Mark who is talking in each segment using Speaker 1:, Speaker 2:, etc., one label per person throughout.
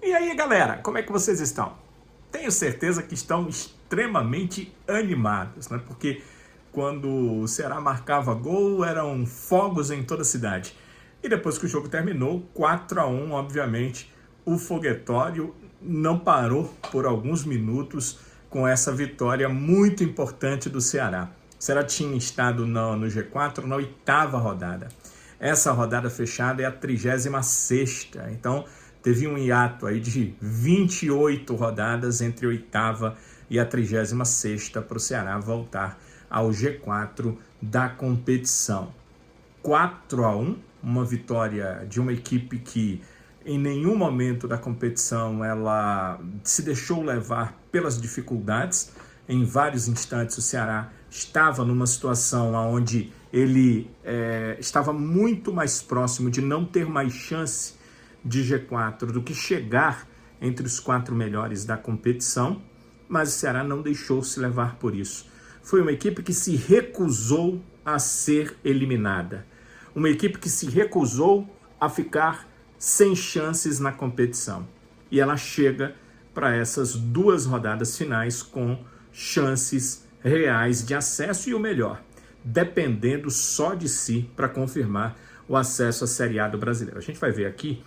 Speaker 1: E aí, galera, como é que vocês estão? Tenho certeza que estão extremamente animados, né? Porque quando o Ceará marcava gol, eram fogos em toda a cidade. E depois que o jogo terminou, 4-1, obviamente, o foguetório não parou por alguns minutos com essa vitória muito importante do Ceará. O Ceará tinha estado no G4 na 8ª rodada. Essa rodada fechada é a 36ª, então teve um hiato aí de 28 rodadas entre a 8ª e a 36ª para o Ceará voltar ao G4 da competição. 4-1, uma vitória de uma equipe que em nenhum momento da competição ela se deixou levar pelas dificuldades. Em vários instantes o Ceará estava numa situação onde ele estava muito mais próximo de não ter mais chance de G4 do que chegar entre os 4 melhores da competição, mas o Ceará não deixou se levar por isso. Foi uma equipe que se recusou a ser eliminada, uma equipe que se recusou a ficar sem chances na competição. E ela chega para essas 2 rodadas finais com chances reais de acesso e o melhor, dependendo só de si para confirmar o acesso à Série A do Brasileiro. A gente vai ver aqui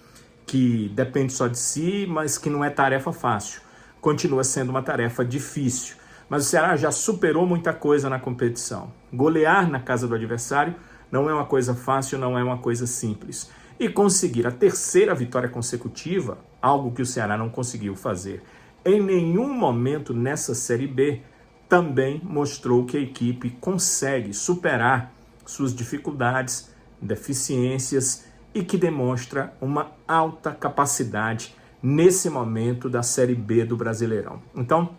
Speaker 1: que depende só de si, mas que não é tarefa fácil. Continua sendo uma tarefa difícil. Mas o Ceará já superou muita coisa na competição. Golear na casa do adversário não é uma coisa fácil, não é uma coisa simples. E conseguir a 3ª vitória consecutiva, algo que o Ceará não conseguiu fazer em nenhum momento nessa Série B, também mostrou que a equipe consegue superar suas dificuldades, deficiências e que demonstra uma alta capacidade nesse momento da Série B do Brasileirão. Então,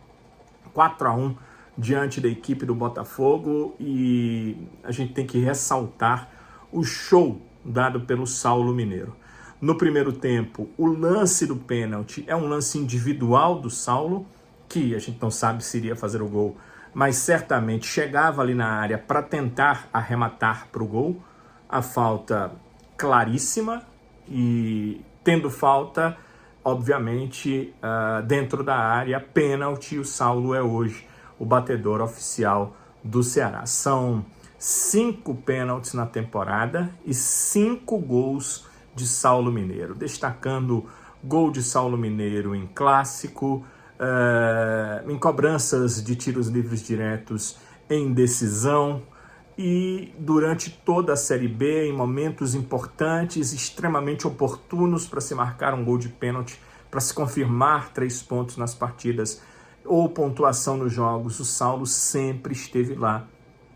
Speaker 1: 4-1 diante da equipe do Botafogo, e a gente tem que ressaltar o show dado pelo Saulo Mineiro. No primeiro tempo, o lance do pênalti é um lance individual do Saulo, que a gente não sabe se iria fazer o gol, mas certamente chegava ali na área para tentar arrematar para o gol. A falta claríssima, e tendo falta, obviamente, dentro da área, pênalti, o Saulo é hoje o batedor oficial do Ceará. São 5 pênaltis na temporada e 5 gols de Saulo Mineiro, destacando gol de Saulo Mineiro em clássico, em cobranças de tiros livres diretos em decisão, e durante toda a Série B, em momentos importantes, extremamente oportunos para se marcar um gol de pênalti, para se confirmar 3 pontos nas partidas ou pontuação nos jogos, o Saulo sempre esteve lá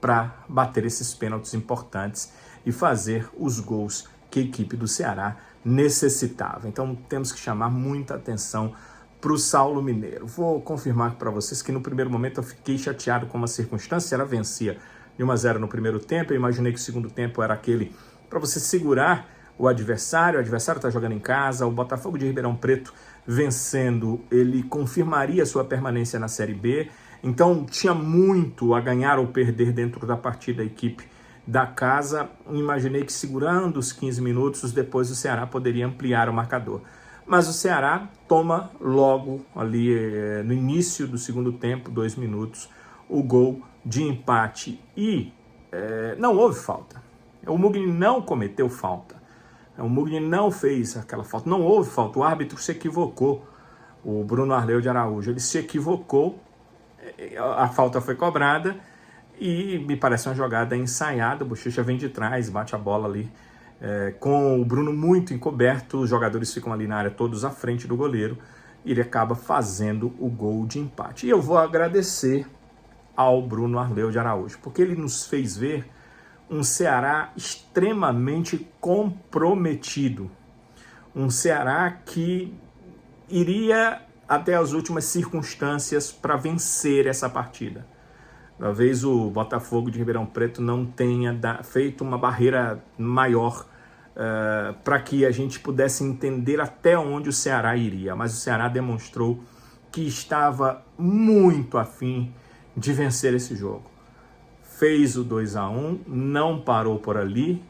Speaker 1: para bater esses pênaltis importantes e fazer os gols que a equipe do Ceará necessitava. Então temos que chamar muita atenção para o Saulo Mineiro. Vou confirmar para vocês que no primeiro momento eu fiquei chateado com uma circunstância. O Ceará vencia de 1-0 no primeiro tempo. Eu imaginei que o segundo tempo era aquele para você segurar o adversário está jogando em casa. O Botafogo de Ribeirão Preto vencendo, ele confirmaria sua permanência na Série B. Então tinha muito a ganhar ou perder dentro da partida a equipe da casa. Imaginei que segurando os 15 minutos, depois o Ceará poderia ampliar o marcador. Mas o Ceará toma logo ali no início do segundo tempo, 2 minutos, o gol de empate. E não houve falta. O Mugni não cometeu falta. O Mugni não fez aquela falta. Não houve falta. O árbitro se equivocou. O Bruno Arleu de Araújo, ele se equivocou. A falta foi cobrada e me parece uma jogada ensaiada. O Bochecha vem de trás, bate a bola ali com o Bruno muito encoberto. Os jogadores ficam ali na área todos à frente do goleiro e ele acaba fazendo o gol de empate. E eu vou agradecer ao Bruno Arleu de Araújo, porque ele nos fez ver um Ceará extremamente comprometido, um Ceará que iria até as últimas circunstâncias para vencer essa partida. Talvez o Botafogo de Ribeirão Preto não tenha feito uma barreira maior para que a gente pudesse entender até onde o Ceará iria, mas o Ceará demonstrou que estava muito afim de vencer esse jogo. Fez o 2-1, não parou por ali,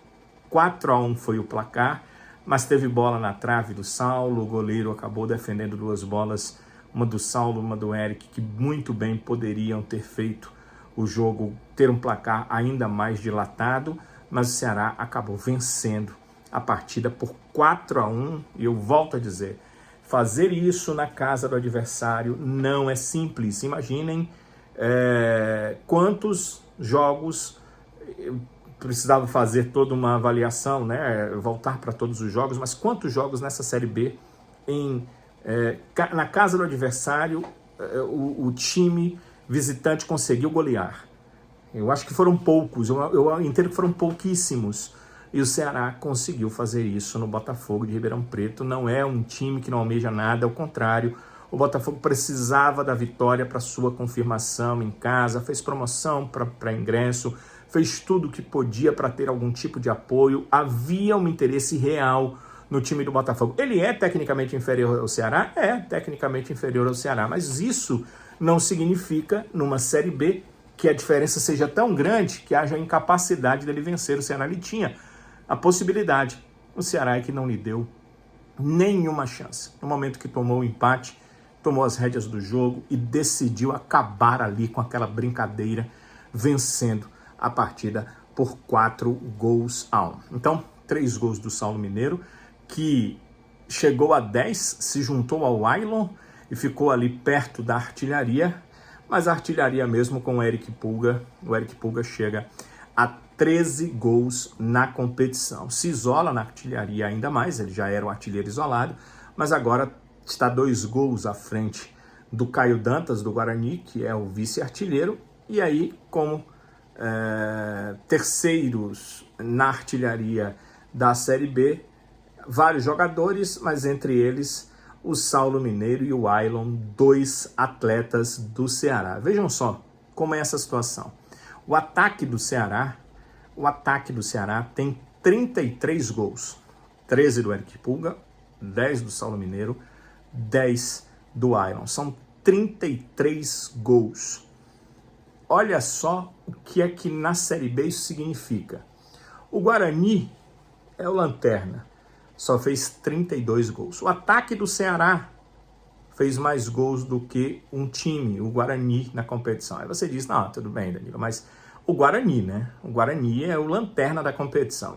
Speaker 1: 4-1 foi o placar, mas teve bola na trave do Saulo, o goleiro acabou defendendo 2 bolas, uma do Saulo, uma do Eric, que muito bem poderiam ter feito o jogo ter um placar ainda mais dilatado, mas o Ceará acabou vencendo a partida por 4-1, e eu volto a dizer, fazer isso na casa do adversário não é simples. Imaginem quantos jogos precisava fazer toda uma avaliação, né? Voltar para todos os jogos, mas quantos jogos nessa Série B na casa do adversário o time visitante conseguiu golear? Eu acho que foram poucos, eu entendo que foram pouquíssimos. E o Ceará conseguiu fazer isso no Botafogo de Ribeirão Preto. Não é um time que não almeja nada, ao contrário. O Botafogo precisava da vitória para sua confirmação em casa, fez promoção para ingresso, fez tudo o que podia para ter algum tipo de apoio. Havia um interesse real no time do Botafogo. Ele é tecnicamente inferior ao Ceará? É tecnicamente inferior ao Ceará, mas isso não significa, numa Série B, que a diferença seja tão grande que haja incapacidade dele vencer. O Ceará ele tinha a possibilidade. O Ceará é que não lhe deu nenhuma chance. No momento que tomou o empate, tomou as rédeas do jogo e decidiu acabar ali com aquela brincadeira, vencendo a partida por 4-1. Então, 3 gols do Saulo Mineiro, que chegou a 10, se juntou ao Ailon e ficou ali perto da artilharia, mas a artilharia mesmo com o Eric Pulga chega a 13 gols na competição. Se isola na artilharia ainda mais, ele já era um artilheiro isolado, mas agora está 2 gols à frente do Caio Dantas, do Guarani, que é o vice-artilheiro, e aí, como terceiros na artilharia da Série B, vários jogadores, mas entre eles o Saulo Mineiro e o Ailon, 2 atletas do Ceará. Vejam só como é essa situação. O ataque do Ceará tem 33 gols. 13 do Eric Pulga, 10 do Saulo Mineiro, 10 do Ailon. São 33 gols. Olha só o que é que na Série B isso significa. O Guarani é o lanterna, só fez 32 gols. O ataque do Ceará fez mais gols do que um time, o Guarani, na competição. Aí você diz, não, tudo bem, Danilo, mas o Guarani, né? O Guarani é o lanterna da competição.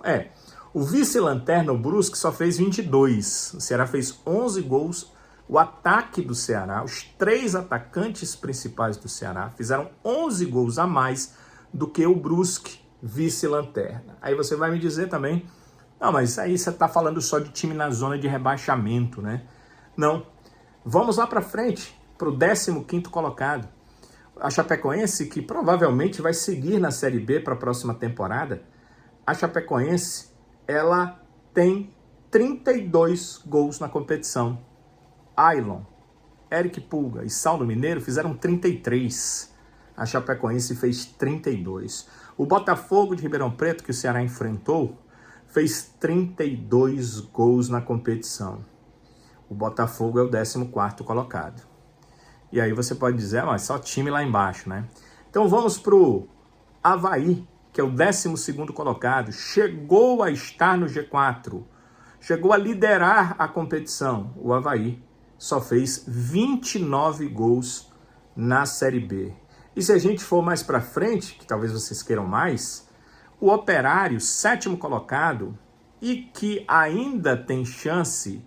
Speaker 1: O vice-lanterna, o Brusque, só fez 22. O Ceará fez 11 gols. O ataque do Ceará, os 3 atacantes principais do Ceará, fizeram 11 gols a mais do que o Brusque, vice-lanterna. Aí você vai me dizer também, não, mas aí você está falando só de time na zona de rebaixamento, né? Não. Vamos lá para frente, para o 15º colocado. A Chapecoense, que provavelmente vai seguir na Série B para a próxima temporada, a Chapecoense, ela tem 32 gols na competição. Ailon, Eric Pulga e Saulo Mineiro fizeram 33. A Chapecoense fez 32. O Botafogo de Ribeirão Preto, que o Ceará enfrentou, fez 32 gols na competição. O Botafogo é o 14º colocado. E aí você pode dizer, mas só time lá embaixo, né? Então vamos para o Avaí, que é o 12º colocado. Chegou a estar no G4. Chegou a liderar a competição. O Avaí só fez 29 gols na Série B. E se a gente for mais para frente, que talvez vocês queiram mais, o Operário, 7º colocado, e que ainda tem chance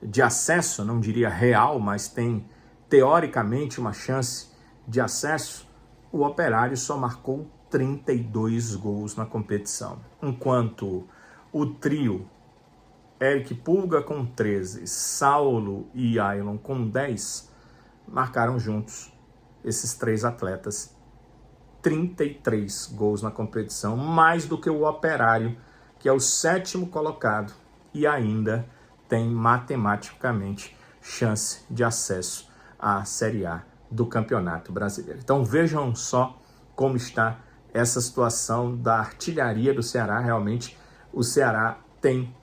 Speaker 1: de acesso, não diria real, mas tem teoricamente uma chance de acesso, o Operário só marcou 32 gols na competição. Enquanto o trio Eric Pulga com 13, Saulo e Ailon com 10, marcaram juntos, esses 3 atletas, 33 gols na competição, mais do que o Operário, que é o 7º colocado e ainda tem matematicamente chance de acesso à Série A do Campeonato Brasileiro. Então vejam só como está essa situação da artilharia do Ceará. Realmente o Ceará tem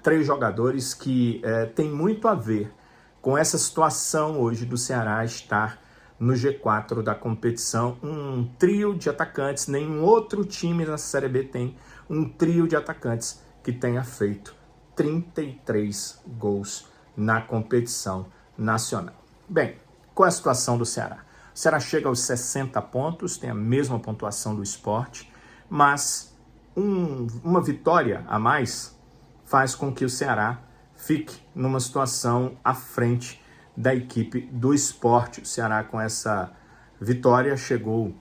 Speaker 1: 3 jogadores que têm muito a ver com essa situação hoje do Ceará estar no G4 da competição. Um trio de atacantes, nenhum outro time na Série B tem um trio de atacantes que tenha feito 33 gols na competição nacional. Bem, qual é a situação do Ceará? O Ceará chega aos 60 pontos, tem a mesma pontuação do Sport, mas uma vitória a mais faz com que o Ceará fique numa situação à frente da equipe do Sport. O Ceará, com essa vitória, chegou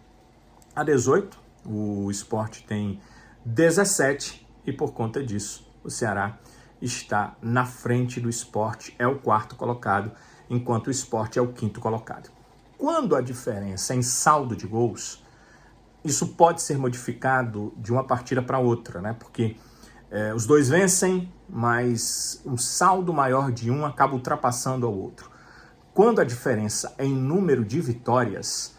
Speaker 1: a 18, o Sport tem 17 e por conta disso o Ceará está na frente do Sport, é o quarto colocado, enquanto o Sport é o quinto colocado. Quando a diferença é em saldo de gols, isso pode ser modificado de uma partida para outra, né? Porque os dois vencem, mas um saldo maior de um acaba ultrapassando ao outro. Quando a diferença é em número de vitórias,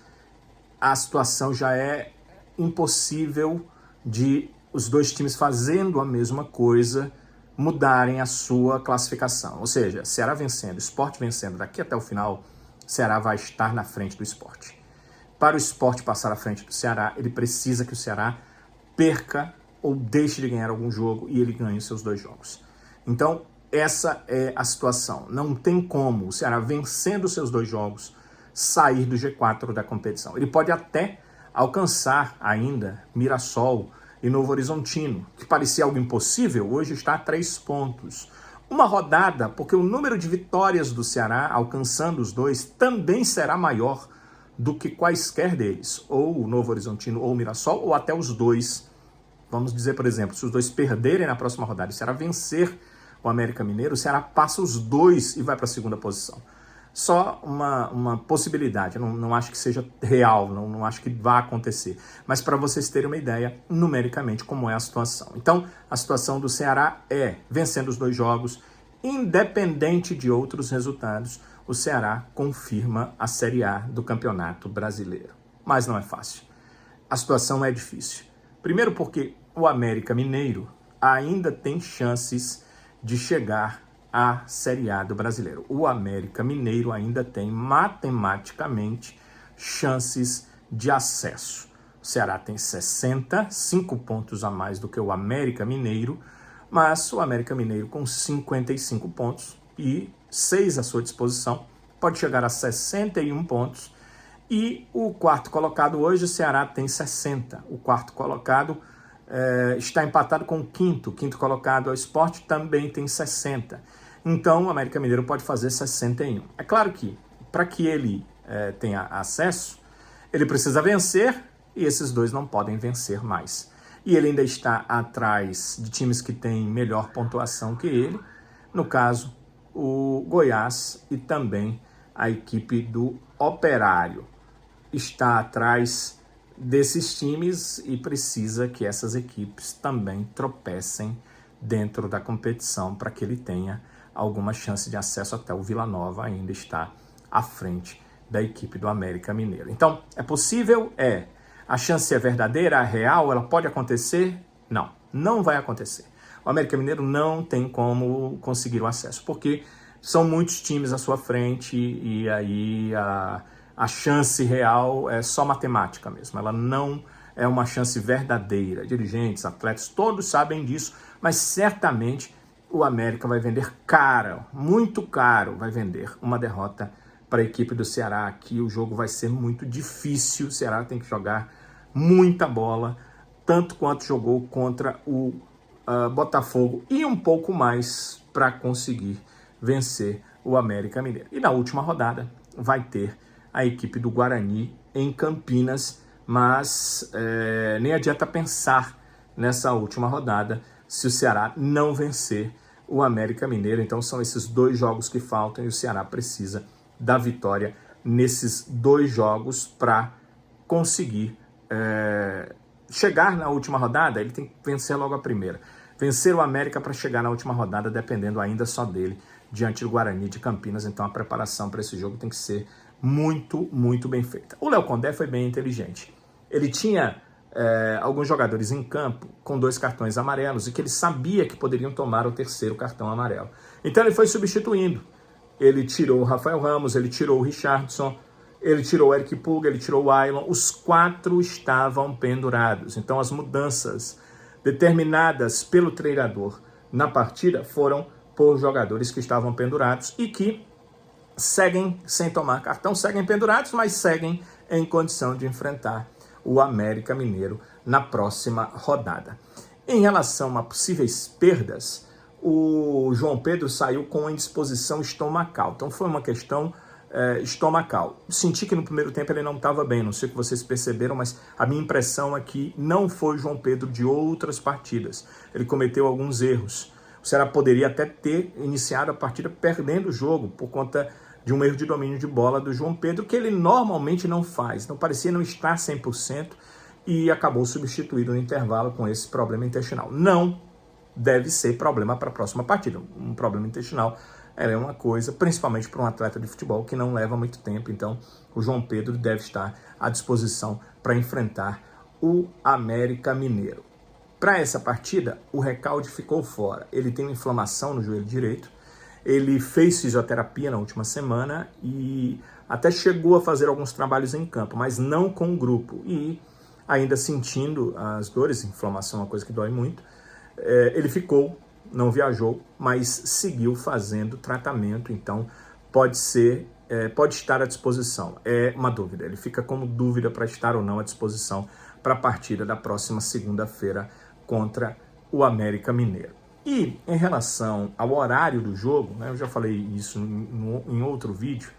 Speaker 1: a situação já é impossível de os dois times fazendo a mesma coisa mudarem a sua classificação. Ou seja, Ceará vencendo, Sport vencendo, daqui até o final, Ceará vai estar na frente do Sport. Para o Sport passar à frente do Ceará, ele precisa que o Ceará perca ou deixe de ganhar algum jogo e ele ganhe os seus dois jogos. Então, essa é a situação. Não tem como o Ceará, vencendo os seus dois jogos, sair do G4 da competição. Ele pode até alcançar ainda Mirassol e Novo Horizontino, que parecia algo impossível, hoje está a 3 pontos. Uma rodada, porque o número de vitórias do Ceará, alcançando os dois, também será maior do que quaisquer deles, ou o Novo Horizontino ou o Mirassol, ou até os dois. Vamos dizer, por exemplo, se os dois perderem na próxima rodada e o Ceará vencer o América Mineiro, o Ceará passa os dois e vai para a segunda posição. Só uma possibilidade, eu não acho que seja real, não acho que vá acontecer. Mas para vocês terem uma ideia, numericamente, como é a situação. Então, a situação do Ceará é, vencendo os dois jogos, independente de outros resultados, o Ceará confirma a Série A do Campeonato Brasileiro. Mas não é fácil. A situação é difícil. Primeiro porque o América Mineiro ainda tem chances de chegar à Série A do Brasileiro. O América Mineiro ainda tem matematicamente chances de acesso. O Ceará tem 65 pontos a mais do que o América Mineiro, mas o América Mineiro com 55 pontos e 6 à sua disposição pode chegar a 61 pontos. E o quarto colocado hoje, o Ceará tem 60. O quarto colocado está empatado com o quinto. O quinto colocado, o Sport, também tem 60. Então, o América Mineiro pode fazer 61. É claro que, para que ele tenha acesso, ele precisa vencer e esses dois não podem vencer mais. E ele ainda está atrás de times que têm melhor pontuação que ele, no caso, o Goiás e também a equipe do Operário. Está atrás desses times e precisa que essas equipes também tropecem dentro da competição para que ele tenha alguma chance de acesso. Até o Vila Nova ainda está à frente da equipe do América Mineiro. Então, é possível? É. A chance é verdadeira, é real, ela pode acontecer? Não, não vai acontecer. O América Mineiro não tem como conseguir o acesso, porque são muitos times à sua frente e aí a chance real é só matemática mesmo. Ela não é uma chance verdadeira. Dirigentes, atletas, todos sabem disso, mas certamente o América vai vender caro, muito caro, vai vender uma derrota para a equipe do Ceará, que o jogo vai ser muito difícil. O Ceará tem que jogar muita bola, tanto quanto jogou contra o Botafogo e um pouco mais para conseguir vencer o América Mineiro. E na última rodada vai ter a equipe do Guarani em Campinas, mas nem adianta pensar nessa última rodada se o Ceará não vencer o América Mineiro. Então são esses dois jogos que faltam e o Ceará precisa da vitória nesses dois jogos para conseguir chegar na última rodada. Ele tem que vencer logo a primeira. Vencer o América para chegar na última rodada, dependendo ainda só dele, diante do Guarani de Campinas. Então a preparação para esse jogo tem que ser muito, muito bem feita. O Léo Condé foi bem inteligente. Ele tinha alguns jogadores em campo com 2 cartões amarelos e que ele sabia que poderiam tomar o 3º cartão amarelo. Então ele foi substituindo. Ele tirou o Rafael Ramos, ele tirou o Richardson, ele tirou o Eric Pulga, ele tirou o Ailon. Os 4 estavam pendurados. Então as mudanças determinadas pelo treinador na partida foram por jogadores que estavam pendurados e que seguem sem tomar cartão, seguem pendurados, mas seguem em condição de enfrentar o América Mineiro na próxima rodada. Em relação a possíveis perdas, o João Pedro saiu com indisposição estomacal, então foi uma questão estomacal. Senti que no primeiro tempo ele não estava bem, não sei o que vocês perceberam, mas a minha impressão é que não foi João Pedro de outras partidas. Ele cometeu alguns erros. O Ceará poderia até ter iniciado a partida perdendo o jogo por conta de um erro de domínio de bola do João Pedro, que ele normalmente não faz. Não parecia não estar 100% e acabou substituído no intervalo com esse problema intestinal. Não deve ser problema para a próxima partida. Um problema intestinal é uma coisa, principalmente para um atleta de futebol, que não leva muito tempo. Então, o João Pedro deve estar à disposição para enfrentar o América Mineiro. Para essa partida, o Recalde ficou fora. Ele tem uma inflamação no joelho direito. Ele fez fisioterapia na última semana e até chegou a fazer alguns trabalhos em campo, mas não com o grupo. E ainda sentindo as dores, inflamação é uma coisa que dói muito, ele ficou, não viajou, mas seguiu fazendo tratamento, então pode estar à disposição. É uma dúvida, ele fica como dúvida para estar ou não à disposição para a partida da próxima segunda-feira contra o América Mineiro. E em relação ao horário do jogo, eu já falei isso em outro vídeo,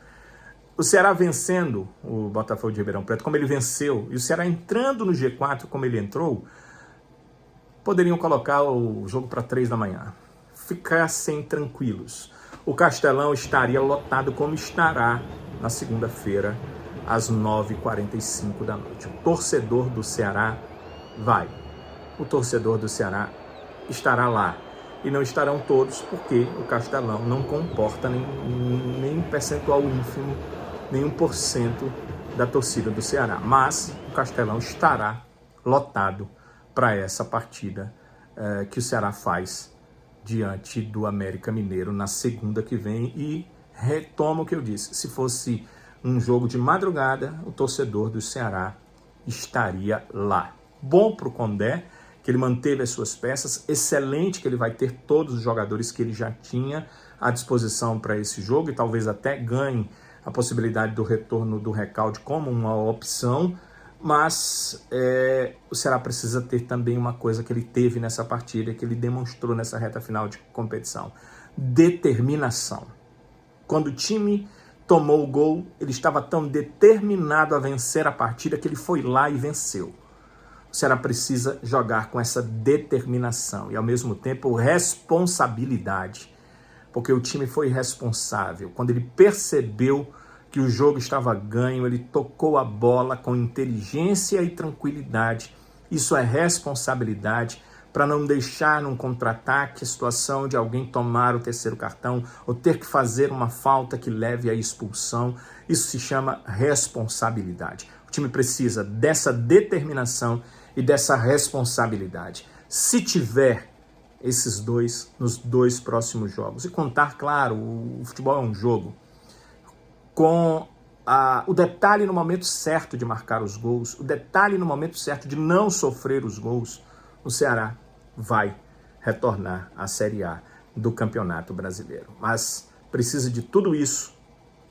Speaker 1: o Ceará vencendo o Botafogo de Ribeirão Preto, como ele venceu, e o Ceará entrando no G4 como ele entrou, poderiam colocar o jogo para 3 da manhã. Ficassem tranquilos. O Castelão estaria lotado como estará na segunda-feira, às 9h45 da noite. O torcedor do Ceará vai. O torcedor do Ceará estará lá. E não estarão todos, porque o Castelão não comporta nem percentual ínfimo, nem 1% da torcida do Ceará. Mas o Castelão estará lotado para essa partida que o Ceará faz diante do América Mineiro na segunda que vem. E retomo o que eu disse, se fosse um jogo de madrugada, o torcedor do Ceará estaria lá. Bom para o Condé, que ele manteve as suas peças, excelente que ele vai ter todos os jogadores que ele já tinha à disposição para esse jogo e talvez até ganhe a possibilidade do retorno do Recalde como uma opção, mas o Ceará precisa ter também uma coisa que ele teve nessa partida, que ele demonstrou nessa reta final de competição: determinação. Quando o time tomou o gol, ele estava tão determinado a vencer a partida que ele foi lá e venceu. O Ceará precisa jogar com essa determinação e, ao mesmo tempo, responsabilidade, porque o time foi responsável. Quando ele percebeu que o jogo estava ganho, ele tocou a bola com inteligência e tranquilidade. Isso é responsabilidade, para não deixar num contra-ataque a situação de alguém tomar o terceiro cartão ou ter que fazer uma falta que leve à expulsão. Isso se chama responsabilidade. O time precisa dessa determinação e dessa responsabilidade. Se tiver esses dois nos 2 próximos jogos, e contar, claro, o futebol é um jogo, com o detalhe no momento certo de marcar os gols, o detalhe no momento certo de não sofrer os gols, o Ceará vai retornar à Série A do Campeonato Brasileiro. Mas precisa de tudo isso,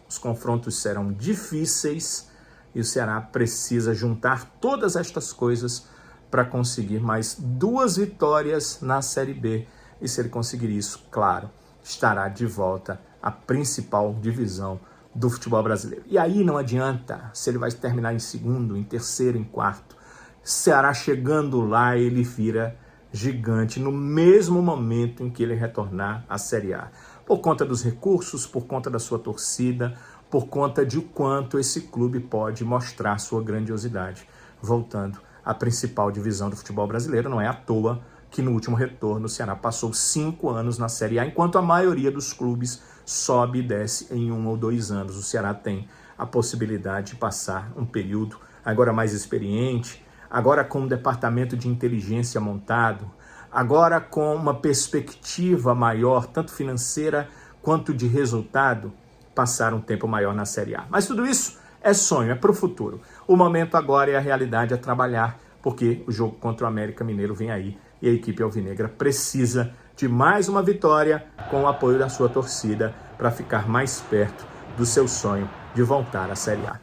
Speaker 1: os confrontos serão difíceis e o Ceará precisa juntar todas estas coisas para conseguir mais 2 vitórias na Série B. E se ele conseguir isso, claro, estará de volta à principal divisão do futebol brasileiro. E aí não adianta se ele vai terminar em segundo, em terceiro, em quarto. Ceará chegando lá, ele vira gigante no mesmo momento em que ele retornar à Série A. Por conta dos recursos, por conta da sua torcida, por conta de quanto esse clube pode mostrar sua grandiosidade, voltando à principal divisão do futebol brasileiro. Não é à toa que no último retorno o Ceará passou 5 anos na Série A, enquanto a maioria dos clubes sobe e desce em 1 ou 2 anos. O Ceará tem a possibilidade de passar um período agora mais experiente, agora com um departamento de inteligência montado, agora com uma perspectiva maior, tanto financeira quanto de resultado, passar um tempo maior na Série A. Mas tudo isso é sonho, é para o futuro. O momento agora é a realidade, a trabalhar, porque o jogo contra o América Mineiro vem aí e a equipe alvinegra precisa de mais uma vitória com o apoio da sua torcida para ficar mais perto do seu sonho de voltar à Série A.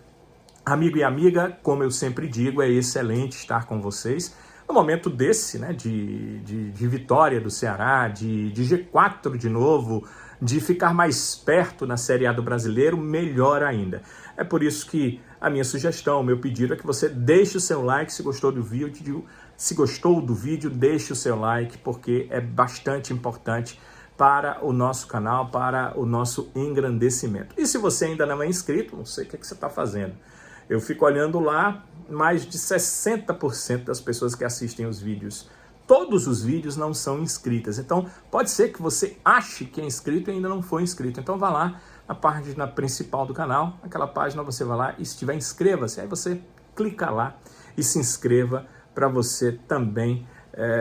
Speaker 1: Amigo e amiga, como eu sempre digo, é excelente estar com vocês no momento desse, né, de vitória do Ceará, de G4 de novo, de ficar mais perto na Série A do Brasileiro, melhor ainda. É por isso que a minha sugestão, o meu pedido é que você deixe o seu like se gostou do vídeo. Se gostou do vídeo, deixe o seu like, porque é bastante importante para o nosso canal, para o nosso engrandecimento. E se você ainda não é inscrito, não sei o que você está fazendo. Eu fico olhando lá, mais de 60% das pessoas que assistem os vídeos, todos os vídeos não são inscritas. Então, pode ser que você ache que é inscrito e ainda não foi inscrito. Então, vá lá na página principal do canal, aquela página você vai lá e se tiver, inscreva-se. Aí você clica lá e se inscreva para você também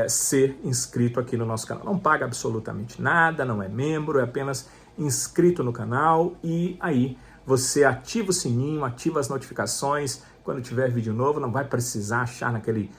Speaker 1: ser inscrito aqui no nosso canal. Não paga absolutamente nada, não é membro, é apenas inscrito no canal e aí você ativa o sininho, ativa as notificações. Quando tiver vídeo novo, não vai precisar achar naquele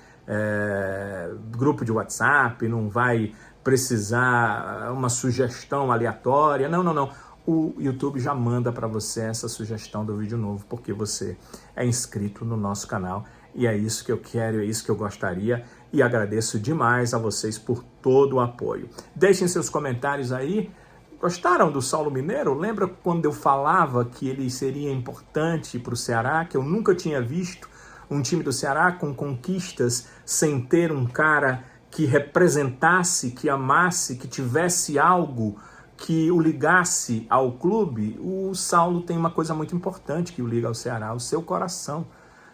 Speaker 1: grupo de WhatsApp, não vai precisar uma sugestão aleatória. Não. O YouTube já manda para você essa sugestão do vídeo novo, porque você é inscrito no nosso canal. E é isso que eu quero, é isso que eu gostaria. E agradeço demais a vocês por todo o apoio. Deixem seus comentários aí. Gostaram do Saulo Mineiro? Lembra quando eu falava que ele seria importante para o Ceará, que eu nunca tinha visto um time do Ceará com conquistas sem ter um cara que representasse, que amasse, que tivesse algo que o ligasse ao clube? O Saulo tem uma coisa muito importante que o liga ao Ceará, o seu coração.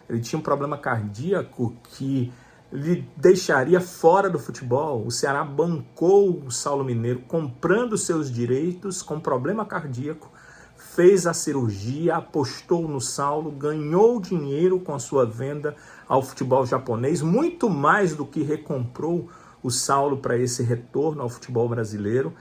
Speaker 1: Ele tinha um problema cardíaco que lhe deixaria fora do futebol. O Ceará bancou o Saulo Mineiro comprando seus direitos com problema cardíaco, fez a cirurgia, apostou no Saulo, ganhou dinheiro com a sua venda ao futebol japonês, muito mais do que recomprou o Saulo para esse retorno ao futebol brasileiro.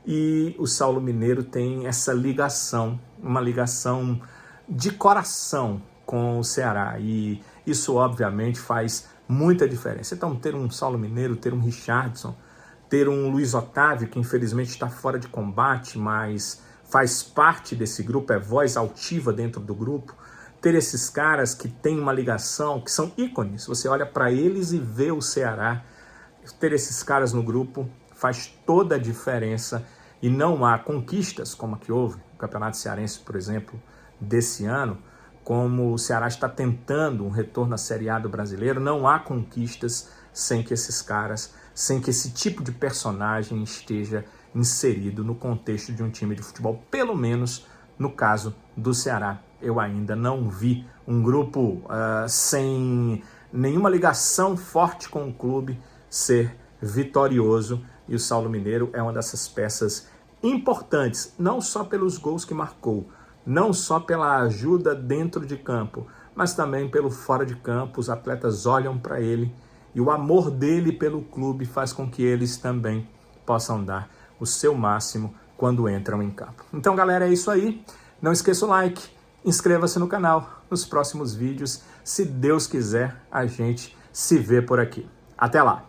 Speaker 1: E o Saulo Mineiro tem essa ligação, uma ligação de coração com o Ceará, e isso obviamente faz muita diferença. Então, ter um Saulo Mineiro, ter um Richardson, ter um Luiz Otávio, que infelizmente está fora de combate, mas faz parte desse grupo, é voz altiva dentro do grupo, ter esses caras que têm uma ligação, que são ícones, você olha para eles e vê o Ceará, ter esses caras no grupo faz toda a diferença, e não há conquistas como a que houve no Campeonato Cearense, por exemplo, desse ano, como o Ceará está tentando um retorno à Série A do Brasileiro, não há conquistas sem que esses caras, sem que esse tipo de personagem esteja inserido no contexto de um time de futebol. Pelo menos no caso do Ceará, eu ainda não vi um grupo sem nenhuma ligação forte com o clube ser vitorioso, e o Saulo Mineiro é uma dessas peças importantes, não só pelos gols que marcou, não só pela ajuda dentro de campo, mas também pelo fora de campo. Os atletas olham para ele e o amor dele pelo clube faz com que eles também possam dar o seu máximo quando entram em campo. Então, galera, é isso aí. Não esqueça o like, inscreva-se no canal. Nos próximos vídeos, se Deus quiser, a gente se vê por aqui. Até lá!